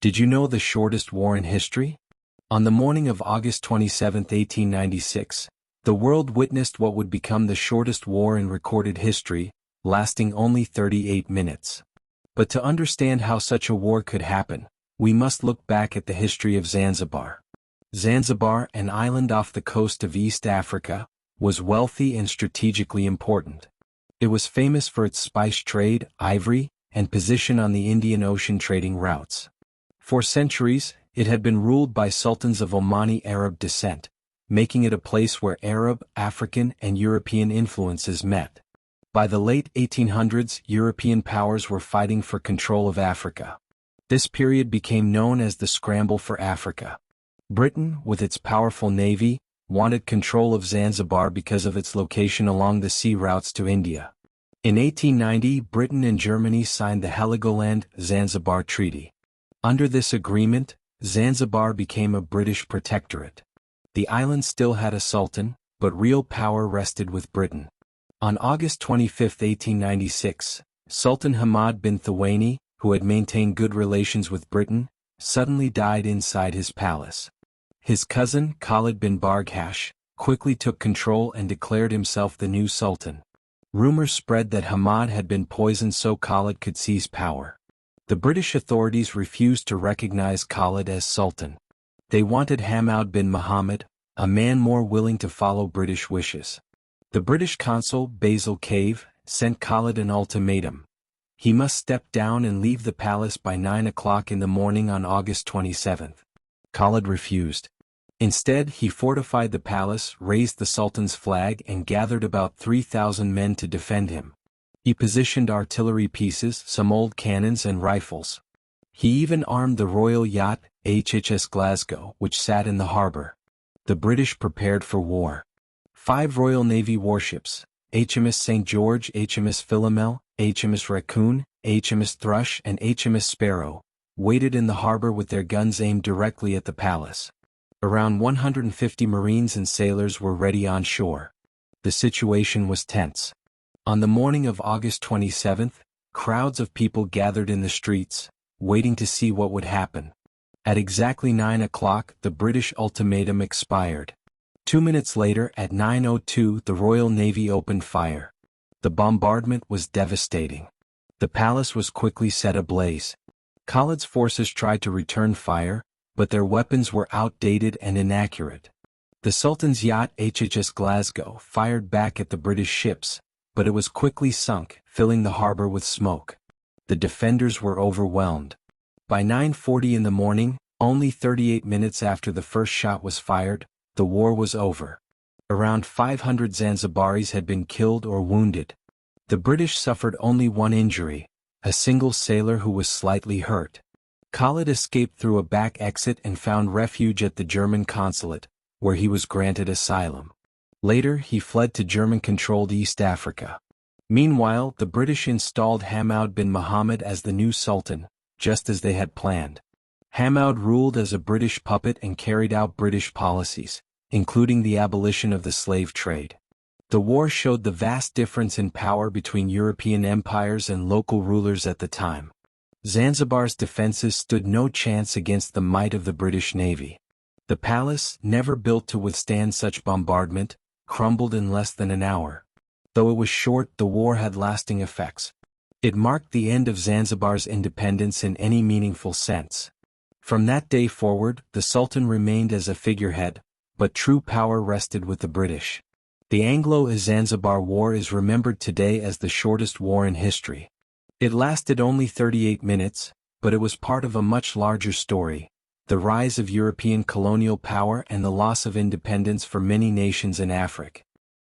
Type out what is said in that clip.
Did you know the shortest war in history? On the morning of August 27, 1896, the world witnessed what would become the shortest war in recorded history, lasting only 38 minutes. But to understand how such a war could happen, we must look back at the history of Zanzibar. Zanzibar, an island off the coast of East Africa, was wealthy and strategically important. It was famous for its spice trade, ivory, and position on the Indian Ocean trading routes. For centuries, it had been ruled by sultans of Omani Arab descent, making it a place where Arab, African, and European influences met. By the late 1800s, European powers were fighting for control of Africa. This period became known as the Scramble for Africa. Britain, with its powerful navy, wanted control of Zanzibar because of its location along the sea routes to India. In 1890, Britain and Germany signed the Heligoland-Zanzibar Treaty. Under this agreement, Zanzibar became a British protectorate. The island still had a sultan, but real power rested with Britain. On August 25, 1896, Sultan Hamad bin Thawani, who had maintained good relations with Britain, suddenly died inside his palace. His cousin, Khalid bin Barghash, quickly took control and declared himself the new sultan. Rumors spread that Hamad had been poisoned so Khalid could seize power. The British authorities refused to recognize Khalid as sultan. They wanted Hamad bin Muhammad, a man more willing to follow British wishes. The British consul, Basil Cave, sent Khalid an ultimatum. He must step down and leave the palace by 9 o'clock in the morning on August 27. Khalid refused. Instead, he fortified the palace, raised the sultan's flag, and gathered about 3,000 men to defend him. He positioned artillery pieces, some old cannons and rifles. He even armed the royal yacht, HMS Glasgow, which sat in the harbor. The British prepared for war. 5 Royal Navy warships, HMS St. George, HMS Philomel, HMS Raccoon, HMS Thrush, and HMS Sparrow, waited in the harbor with their guns aimed directly at the palace. Around 150 Marines and sailors were ready on shore. The situation was tense. On the morning of August 27, crowds of people gathered in the streets, waiting to see what would happen. At exactly 9 o'clock, the British ultimatum expired. 2 minutes later, at 9:02, the Royal Navy opened fire. The bombardment was devastating. The palace was quickly set ablaze. Khalid's forces tried to return fire, but their weapons were outdated and inaccurate. The Sultan's yacht HMS Glasgow fired back at the British ships, but it was quickly sunk, filling the harbor with smoke. The defenders were overwhelmed. By 9:40 in the morning, only 38 minutes after the first shot was fired, the war was over. Around 500 Zanzibaris had been killed or wounded. The British suffered only one injury, a single sailor who was slightly hurt. Khalid escaped through a back exit and found refuge at the German consulate, where he was granted asylum. Later, he fled to German-controlled East Africa. Meanwhile, the British installed Hamad bin Muhammad as the new sultan, just as they had planned. Hamad ruled as a British puppet and carried out British policies, including the abolition of the slave trade. The war showed the vast difference in power between European empires and local rulers at the time. Zanzibar's defenses stood no chance against the might of the British Navy. The palace, never built to withstand such bombardment, crumbled in less than an hour. Though it was short, the war had lasting effects. It marked the end of Zanzibar's independence in any meaningful sense. From that day forward, the Sultan remained as a figurehead, but true power rested with the British. The Anglo-Zanzibar War is remembered today as the shortest war in history. It lasted only 38 minutes, but it was part of a much larger story: the rise of European colonial power and the loss of independence for many nations in Africa.